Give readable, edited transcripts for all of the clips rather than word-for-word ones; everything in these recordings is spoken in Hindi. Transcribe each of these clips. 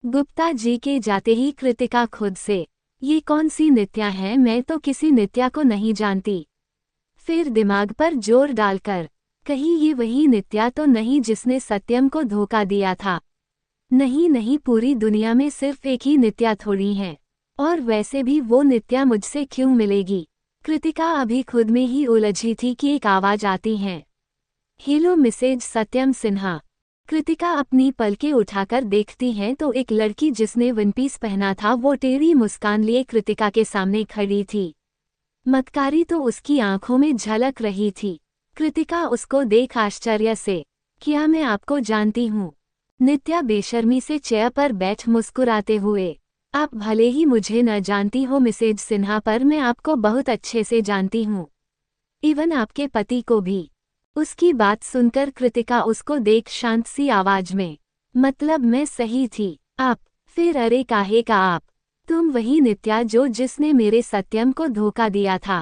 गुप्ता जी के जाते ही कृतिका खुद से, ये कौन सी नित्या है, मैं तो किसी नित्या को नहीं जानती। फिर दिमाग पर जोर डालकर, कहीं ये वही नित्या तो नहीं जिसने सत्यम को धोखा दिया था। नहीं नहीं, पूरी दुनिया में सिर्फ एक ही नित्या थोड़ी है, और वैसे भी वो नित्या मुझसे क्यों मिलेगी। कृतिका अभी खुद में ही उलझी थी कि एक आवाज आती है, हेलो मिसेज सत्यम सिन्हा। कृतिका अपनी पलकें उठाकर देखती है तो एक लड़की जिसने वनपीस पहना था वो टेढ़ी मुस्कान लिए कृतिका के सामने खड़ी थी। मक्कारी तो उसकी आंखों में झलक रही थी। कृतिका उसको देख आश्चर्य से, क्या मैं आपको जानती हूँ? नित्या बेशर्मी से चेयर पर बैठ मुस्कुराते हुए, आप भले ही मुझे न जानती हो मिसेज सिन्हा, पर मैं आपको बहुत अच्छे से जानती हूँ, इवन आपके पति को भी। उसकी बात सुनकर कृतिका उसको देख शांत सी आवाज में, मतलब मैं सही थी? आप? फिर अरे काहे का आप? तुम वही नित्या जिसने मेरे सत्यम को धोखा दिया था।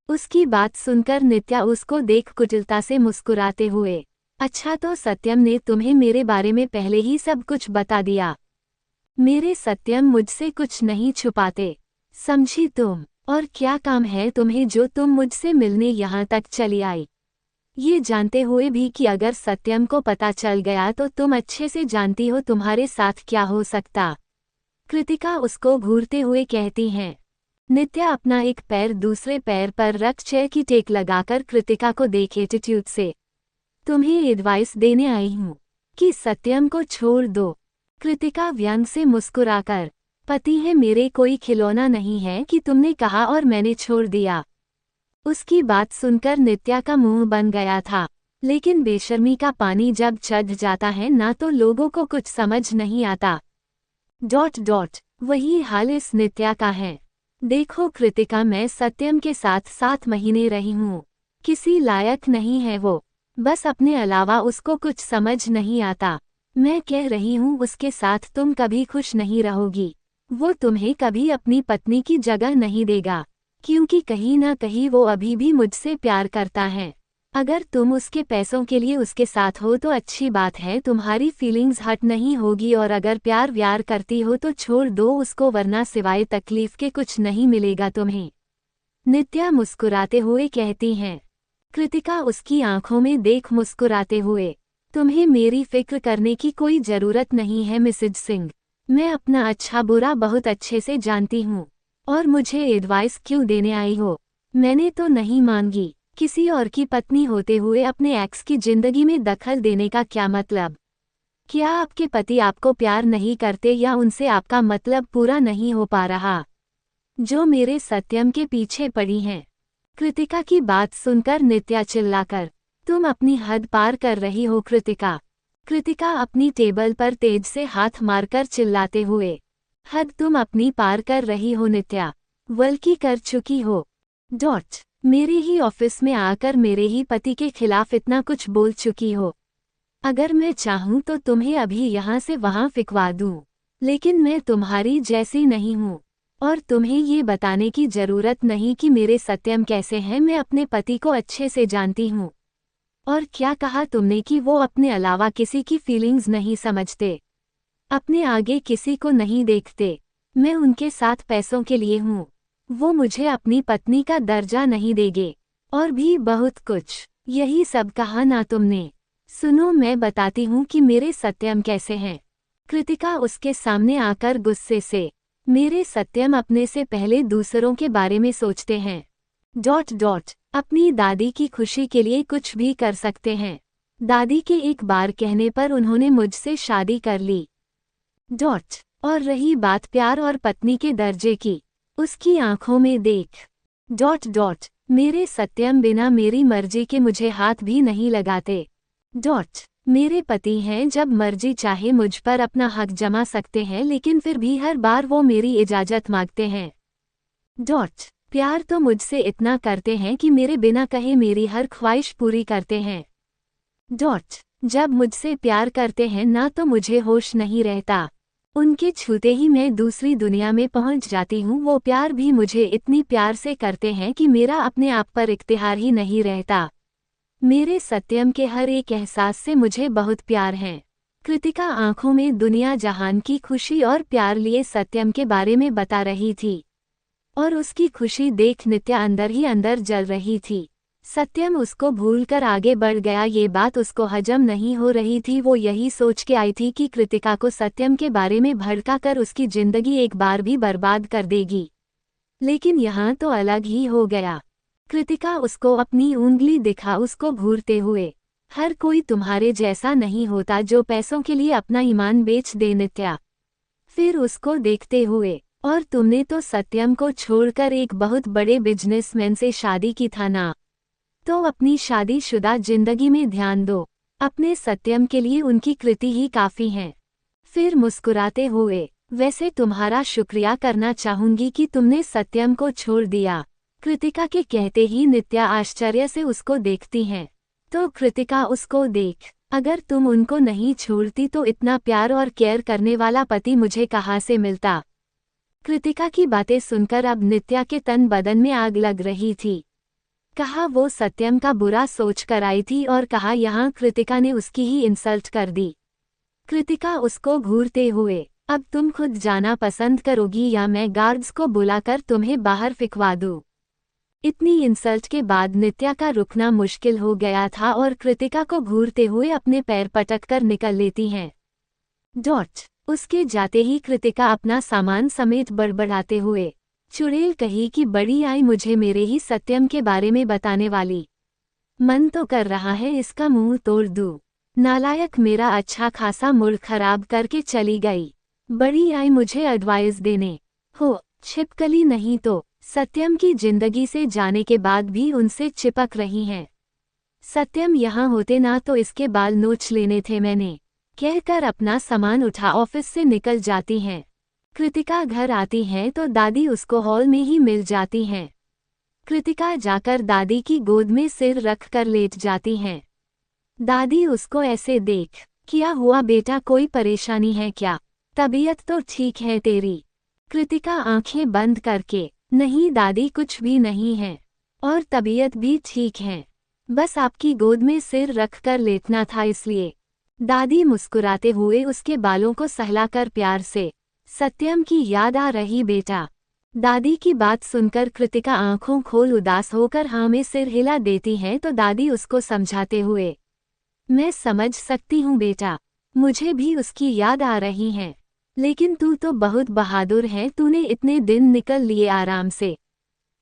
उसकी बात सुनकर नित्या उसको देख कुटिलता से मुस्कुराते हुए, अच्छा तो सत्यम ने तुम्हें मेरे बारे में पहले ही सब कुछ बता दिया। मेरे सत्यम मुझसे कुछ नहीं छुपाते, समझी तुम? और क्या काम है तुम्हें जो तुम मुझसे मिलने यहाँ तक चली आई, ये जानते हुए भी कि अगर सत्यम को पता चल गया तो तुम अच्छे से जानती हो तुम्हारे साथ क्या हो सकता। कृतिका उसको घूरते हुए कहती हैं। नित्या अपना एक पैर दूसरे पैर पर रख चेयर की टेक लगाकर कृतिका को देखे एटीट्यूड से, तुम्हें एडवाइस देने आई हूँ कि सत्यम को छोड़ दो। कृतिका व्यंग से मुस्कुराकर, पति है मेरे, कोई खिलौना नहीं है कि तुमने कहा और मैंने छोड़ दिया। उसकी बात सुनकर नित्या का मुंह बन गया था, लेकिन बेशर्मी का पानी जब चढ़ जाता है ना तो लोगों को कुछ समझ नहीं आता। वही हाल इस नित्या का है। देखो कृतिका, मैं सत्यम के साथ 7 महीने रही हूँ, किसी लायक नहीं है वो, बस अपने अलावा उसको कुछ समझ नहीं आता। मैं कह रही हूँ उसके साथ तुम कभी खुश नहीं रहोगी, वो तुम्हें कभी अपनी पत्नी की जगह नहीं देगा, क्योंकि कहीं ना कहीं वो अभी भी मुझसे प्यार करता है। अगर तुम उसके पैसों के लिए उसके साथ हो तो अच्छी बात है, तुम्हारी फीलिंग्स हर्ट नहीं होगी, और अगर प्यार व्यार करती हो तो छोड़ दो उसको, वरना सिवाय तकलीफ के कुछ नहीं मिलेगा तुम्हें। नित्या मुस्कुराते हुए कहती हैं। कृतिका उसकी आंखों में देख मुस्कुराते हुए, तुम्हें मेरी फिक्र करने की कोई जरूरत नहीं है मिसेज सिंह, मैं अपना अच्छा बुरा बहुत अच्छे से जानती हूँ। और मुझे एडवाइस क्यों देने आई हो? मैंने तो नहीं मांगी। किसी और की पत्नी होते हुए अपने एक्स की जिंदगी में दखल देने का क्या मतलब? क्या आपके पति आपको प्यार नहीं करते या उनसे आपका मतलब पूरा नहीं हो पा रहा, जो मेरे सत्यम के पीछे पड़ी हैं? कृतिका की बात सुनकर नित्या चिल्लाकर, तुम अपनी हद पार कर रही हो कृतिका। कृतिका अपनी टेबल पर तेज से हाथ मारकर चिल्लाते हुए, हद तुम अपनी पार कर रही हो नित्या, बल्कि कर चुकी हो। मेरे ही ऑफिस में आकर मेरे ही पति के खिलाफ इतना कुछ बोल चुकी हो। अगर मैं चाहूँ तो तुम्हें अभी यहाँ से वहाँ फिकवा दूँ, लेकिन मैं तुम्हारी जैसी नहीं हूँ, और तुम्हें ये बताने की जरूरत नहीं कि मेरे सत्यम कैसे हैं, मैं अपने पति को अच्छे से जानती हूँ। और क्या कहा तुमने कि वो अपने अलावा किसी की फीलिंग्स नहीं समझते, अपने आगे किसी को नहीं देखते? मैं उनके साथ पैसों के लिए हूँ, वो मुझे अपनी पत्नी का दर्जा नहीं देंगे, और भी बहुत कुछ। यही सब कहा ना तुमने? सुनो मैं बताती हूँ कि मेरे सत्यम कैसे हैं। कृतिका उसके सामने आकर गुस्से से, मेरे सत्यम अपने से पहले दूसरों के बारे में सोचते हैं। अपनी दादी की खुशी के लिए कुछ भी कर सकते हैं। दादी के एक बार कहने पर उन्होंने मुझसे शादी कर ली। और रही बात प्यार और पत्नी के दर्जे की, उसकी आंखों में देख। मेरे सत्यम बिना मेरी मर्जी के मुझे हाथ भी नहीं लगाते। मेरे पति हैं, जब मर्जी चाहे मुझ पर अपना हक जमा सकते हैं, लेकिन फिर भी हर बार वो मेरी इजाजत मांगते हैं। प्यार तो मुझसे इतना करते हैं कि मेरे बिना कहे मेरी हर ख्वाहिश पूरी करते हैं। जब मुझसे प्यार करते हैं ना तो मुझे होश नहीं रहता, उनके छूते ही मैं दूसरी दुनिया में पहुंच जाती हूँ। वो प्यार भी मुझे इतनी प्यार से करते हैं कि मेरा अपने आप पर इख्तियार ही नहीं रहता। मेरे सत्यम के हर एक एहसास से मुझे बहुत प्यार है। कृतिका आंखों में दुनिया जहान की खुशी और प्यार लिए सत्यम के बारे में बता रही थी, और उसकी खुशी देख नित्या अंदर ही अंदर जल रही थी। सत्यम उसको भूलकर आगे बढ़ गया, ये बात उसको हजम नहीं हो रही थी। वो यही सोच के आई थी कि कृतिका को सत्यम के बारे में भड़का कर उसकी जिंदगी एक बार भी बर्बाद कर देगी, लेकिन यहाँ तो अलग ही हो गया। कृतिका उसको अपनी उंगली दिखा उसको घूरते हुए, हर कोई तुम्हारे जैसा नहीं होता जो पैसों के लिए अपना ईमान बेच दे नित्या। फिर उसको देखते हुए, और तुमने तो सत्यम को छोड़कर एक बहुत बड़े बिजनेसमैन से शादी की था ना, तो अपनी शादीशुदा जिंदगी में ध्यान दो। अपने सत्यम के लिए उनकी कृति ही काफी है। फिर मुस्कुराते हुए, वैसे तुम्हारा शुक्रिया करना चाहूंगी कि तुमने सत्यम को छोड़ दिया। कृतिका के कहते ही नित्या आश्चर्य से उसको देखती है। तो कृतिका उसको देख, अगर तुम उनको नहीं छोड़ती तो इतना प्यार और केयर करने वाला पति मुझे कहाँ से मिलता। कृतिका की बातें सुनकर अब नित्या के तन बदन में आग लग रही थी। कहा वो सत्यम का बुरा सोच कर आई थी और कहा यहाँ कृतिका ने उसकी ही इंसल्ट कर दी। कृतिका उसको घूरते हुए, अब तुम खुद जाना पसंद करोगी या मैं गार्ड्स को बुलाकर तुम्हें बाहर फिकवा दूँ। इतनी इंसल्ट के बाद नित्या का रुकना मुश्किल हो गया था और कृतिका को घूरते हुए अपने पैर पटक कर निकल लेती हैं। उसके जाते ही कृतिका अपना सामान समेत बड़बड़ाते हुए चुड़ैल कही कि बड़ी आई मुझे मेरे ही सत्यम के बारे में बताने वाली। मन तो कर रहा है इसका मुंह तोड़ दूं। नालायक, मेरा अच्छा खासा मूड खराब करके चली गई। बड़ी आई मुझे एडवाइस देने। हो छिपकली नहीं तो सत्यम की जिंदगी से जाने के बाद भी उनसे चिपक रही हैं। सत्यम यहाँ होते ना तो इसके बाल नोच लेने थे मैंने, कहकर अपना सामान उठा ऑफिस से निकल जाती हैं। कृतिका घर आती हैं तो दादी उसको हॉल में ही मिल जाती हैं। कृतिका जाकर दादी की गोद में सिर रख कर लेट जाती हैं। दादी उसको ऐसे देख, क्या हुआ बेटा, कोई परेशानी है क्या? तबीयत तो ठीक है तेरी? कृतिका आंखें बंद करके, नहीं दादी कुछ भी नहीं है, और तबीयत भी ठीक है, बस आपकी गोद में सिर रख कर लेटना था इसलिए। दादी मुस्कुराते हुए उसके बालों को सहलाकर प्यार से, सत्यम की याद आ रही बेटा? दादी की बात सुनकर कृतिका आंखों खोल उदास होकर हाँ में सिर हिला देती है तो दादी उसको समझाते हुए, मैं समझ सकती हूँ बेटा, मुझे भी उसकी याद आ रही है, लेकिन तू तो बहुत बहादुर है, तूने इतने दिन निकल लिए आराम से,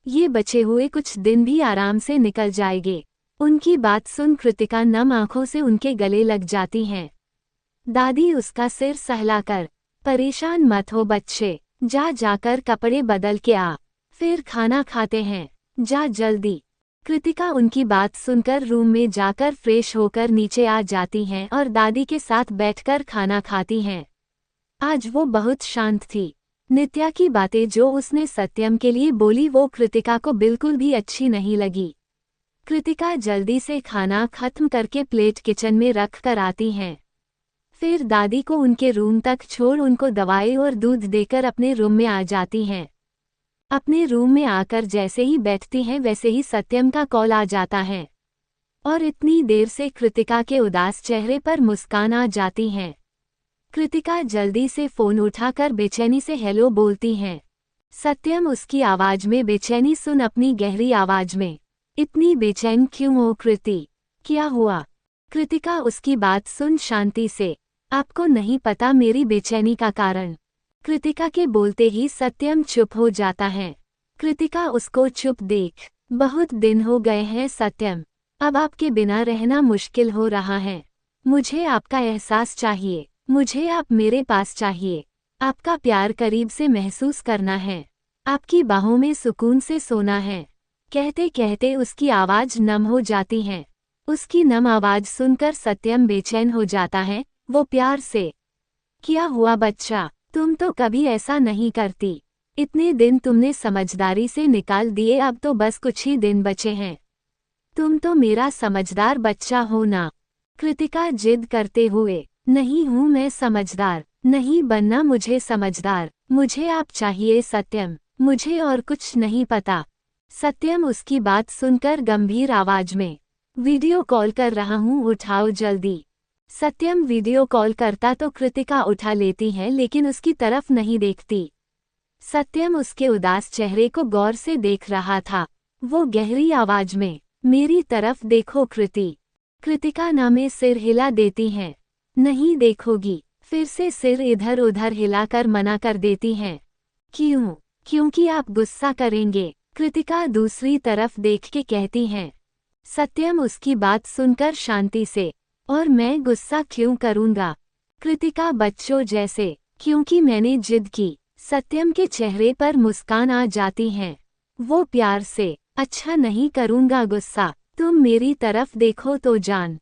ये बचे हुए कुछ दिन भी आराम से निकल जाएंगे। उनकी बात सुन कृतिका नम आंखों से उनके गले लग जाती हैं। दादी उसका सिर सहलाकर, परेशान मत हो बच्चे, जाकर कपड़े बदल के आ, फिर खाना खाते हैं, जा जल्दी। कृतिका उनकी बात सुनकर रूम में जाकर फ्रेश होकर नीचे आ जाती हैं और दादी के साथ बैठकर खाना खाती हैं। आज वो बहुत शांत थी। नित्या की बातें जो उसने सत्यम के लिए बोली वो कृतिका को बिल्कुल भी अच्छी नहीं लगी। कृतिका जल्दी से खाना खत्म करके प्लेट किचन में रख कर आती हैं। फिर दादी को उनके रूम तक छोड़ उनको दवाई और दूध देकर अपने रूम में आ जाती हैं। अपने रूम में आकर जैसे ही बैठती हैं वैसे ही सत्यम का कॉल आ जाता है, और इतनी देर से कृतिका के उदास चेहरे पर मुस्कान आ जाती हैं। कृतिका जल्दी से फोन उठाकर बेचैनी से हेलो बोलती हैं। सत्यम उसकी आवाज में बेचैनी सुन अपनी गहरी आवाज में, इतनी बेचैन क्यों हो कृति, क्या हुआ? कृतिका उसकी बात सुन शांति से, आपको नहीं पता मेरी बेचैनी का कारण। कृतिका के बोलते ही सत्यम चुप हो जाता है। कृतिका उसको चुप देख, बहुत दिन हो गए हैं सत्यम, अब आपके बिना रहना मुश्किल हो रहा है। मुझे आपका एहसास चाहिए, मुझे आप मेरे पास चाहिए, आपका प्यार करीब से महसूस करना है, आपकी बाहों में सुकून से सोना है। कहते कहते उसकी आवाज नम हो जाती है। उसकी नम आवाज सुनकर सत्यम बेचैन हो जाता है। वो प्यार से, क्या हुआ बच्चा, तुम तो कभी ऐसा नहीं करती, इतने दिन तुमने समझदारी से निकाल दिए, अब तो बस कुछ ही दिन बचे हैं, तुम तो मेरा समझदार बच्चा हो ना? कृतिका जिद करते हुए, नहीं हूँ मैं समझदार, नहीं बनना मुझे समझदार, मुझे आप चाहिए सत्यम, मुझे और कुछ नहीं पता। सत्यम उसकी बात सुनकर गंभीर आवाज में, वीडियो कॉल कर रहा हूँ, उठाओ जल्दी। सत्यम वीडियो कॉल करता तो कृतिका उठा लेती है लेकिन उसकी तरफ नहीं देखती। सत्यम उसके उदास चेहरे को गौर से देख रहा था। वो गहरी आवाज में, मेरी तरफ देखो कृति। कृतिका ना में सिर हिला देती हैं। नहीं देखोगी। फिर से सिर इधर उधर हिलाकर मना कर देती हैं। क्यों? क्योंकि आप गुस्सा करेंगे, कृतिका दूसरी तरफ देख के कहती हैं। सत्यम उसकी बात सुनकर शांति से, और मैं गुस्सा क्यों करूंगा? कृतिका बच्चों जैसे, क्योंकि मैंने जिद की। सत्यम के चेहरे पर मुस्कान आ जाती हैं। वो प्यार से, अच्छा नहीं करूंगा गुस्सा, तुम मेरी तरफ देखो तो जान।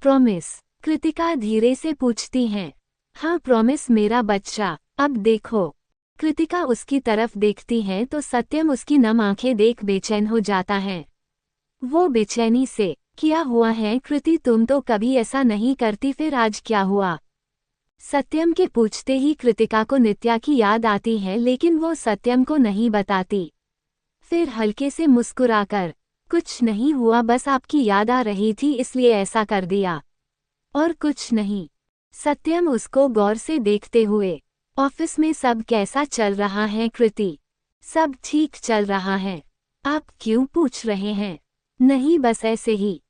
प्रॉमिस? कृतिका धीरे से पूछती हैं। हाँ प्रॉमिस मेरा बच्चा, अब देखो। कृतिका उसकी तरफ देखती है तो सत्यम उसकी नम आंखें देख बेचैन हो जाता है। वो बेचैनी से, क्या हुआ है कृति, तुम तो कभी ऐसा नहीं करती, फिर आज क्या हुआ? सत्यम के पूछते ही कृतिका को नित्या की याद आती है लेकिन वो सत्यम को नहीं बताती। फिर हल्के से मुस्कुराकर, कुछ नहीं हुआ, बस आपकी याद आ रही थी इसलिए ऐसा कर दिया, और कुछ नहीं। सत्यम उसको गौर से देखते हुए, ऑफिस में सब कैसा चल रहा है कृति? सब ठीक चल रहा है। आप क्यों पूछ रहे हैं? नहीं बस ऐसे ही।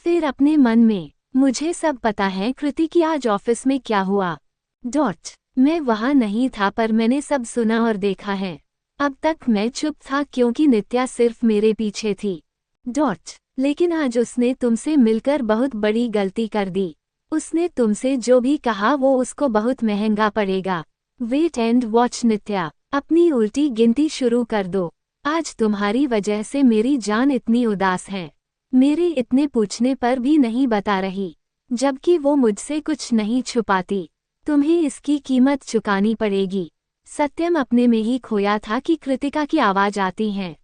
फिर अपने मन में, मुझे सब पता है कृति कि आज ऑफिस में क्या हुआ। मैं वहाँ नहीं था पर मैंने सब सुना और देखा है। अब तक मैं चुप था क्योंकि नित्या सिर्फ मेरे पीछे थी। लेकिन आज उसने तुमसे मिलकर बहुत बड़ी गलती कर दी। उसने तुमसे जो भी कहा वो उसको बहुत महंगा पड़ेगा। वेट एंड वॉच नित्या, अपनी उल्टी गिनती शुरू कर दो। आज तुम्हारी वजह से मेरी जान इतनी उदास है। मेरे इतने पूछने पर भी नहीं बता रही, जबकि वो मुझसे कुछ नहीं छुपाती। तुम्हें इसकी कीमत चुकानी पड़ेगी। सत्यम अपने में ही खोया था कि कृतिका की आवाज आती है।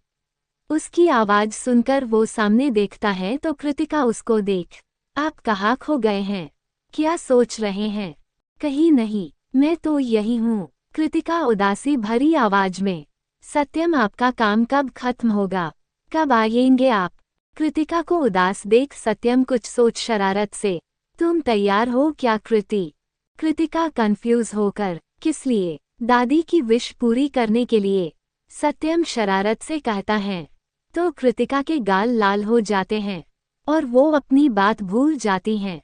उसकी आवाज सुनकर वो सामने देखता है तो कृतिका उसको देख, आप कहाँ खो गए हैं? क्या सोच रहे हैं? कहीं नहीं, मैं तो यही हूँ। कृतिका उदासी भरी आवाज में, सत्यम आपका काम कब खत्म होगा? कब आएंगे आप? कृतिका को उदास देख सत्यम कुछ सोच शरारत से, तुम तैयार हो क्या कृति? कृतिका कंफ्यूज होकर, किस लिए? दादी की विश पूरी करने के लिए, सत्यम शरारत से कहता है। तो कृतिका के गाल लाल हो जाते हैं और वो अपनी बात भूल जाती हैं।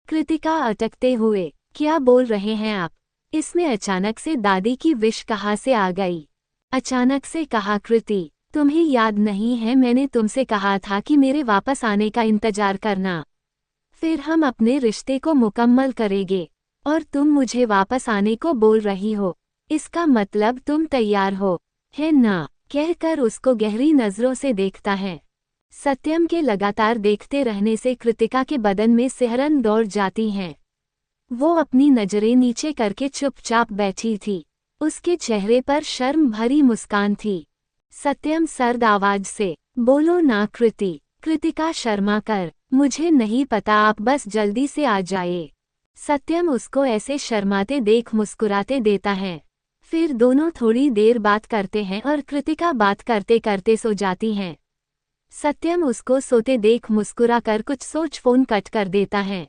कृतिका अटकते हुए, क्या बोल रहे हैं आप? इसमें अचानक से दादी की विश कहाँ से आ गई? अचानक से कहा कृति, तुम्हें याद नहीं है मैंने तुमसे कहा था कि मेरे वापस आने का इंतजार करना, फिर हम अपने रिश्ते को मुकम्मल करेंगे, और तुम मुझे वापस आने को बोल रही हो, इसका मतलब तुम तैयार हो, है ना? कहकर उसको गहरी नजरों से देखता है। सत्यम के लगातार देखते रहने से कृतिका के बदन में सिहरन दौड़ जाती हैं। वो अपनी नजरें नीचे करके चुपचाप बैठी थी। उसके चेहरे पर शर्म भरी मुस्कान थी। सत्यम सर्द आवाज से, बोलो ना कृति। कृतिका शर्मा कर, मुझे नहीं पता, आप बस जल्दी से आ जाए। सत्यम उसको ऐसे शर्माते देख मुस्कुराते देता है। फिर दोनों थोड़ी देर बात करते हैं और कृतिका बात करते करते सो जाती हैं। सत्यम उसको सोते देख मुस्कुराकर कुछ सोच फोन कट कर देता है।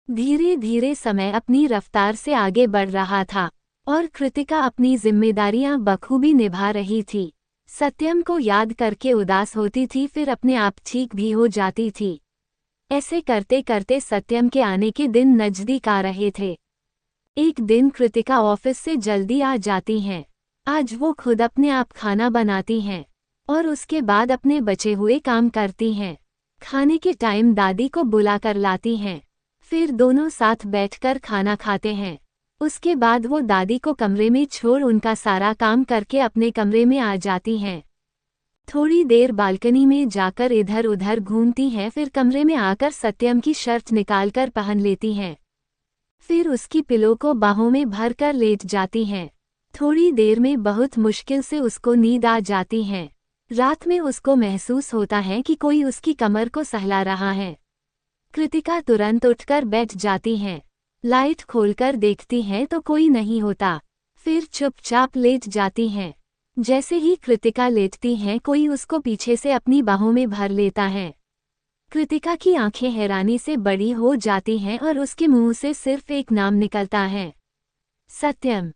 धीरे धीरे समय अपनी रफ्तार से आगे बढ़ रहा था और कृतिका अपनी जिम्मेदारियां बखूबी निभा रही थी। सत्यम को याद करके उदास होती थी, फिर अपने आप ठीक भी हो जाती थी। ऐसे करते करते सत्यम के आने के दिन नजदीक आ रहे थे। एक दिन कृतिका ऑफिस से जल्दी आ जाती हैं। आज वो खुद अपने आप खाना बनाती हैं और उसके बाद अपने बचे हुए काम करती हैं। खाने के टाइम दादी को बुलाकर लाती हैं। फिर दोनों साथ बैठकर खाना खाते हैं। उसके बाद वो दादी को कमरे में छोड़ उनका सारा काम करके अपने कमरे में आ जाती हैं। थोड़ी देर बालकनी में जाकर इधर उधर घूमती हैं, फिर कमरे में आकर सत्यम की शर्ट निकालकर पहन लेती हैं। फिर उसकी पिलो को बाहों में भरकर लेट जाती हैं। थोड़ी देर में बहुत मुश्किल से उसको नींद आ जाती है। रात में उसको महसूस होता है कि कोई उसकी कमर को सहला रहा है। कृतिका तुरंत उठकर बैठ जाती हैं। लाइट खोलकर देखती हैं तो कोई नहीं होता। फिर चुपचाप लेट जाती हैं। जैसे ही कृतिका लेटती हैं कोई उसको पीछे से अपनी बाहों में भर लेता है। कृतिका की आंखें हैरानी से बड़ी हो जाती हैं और उसके मुंह से सिर्फ एक नाम निकलता है, सत्यम।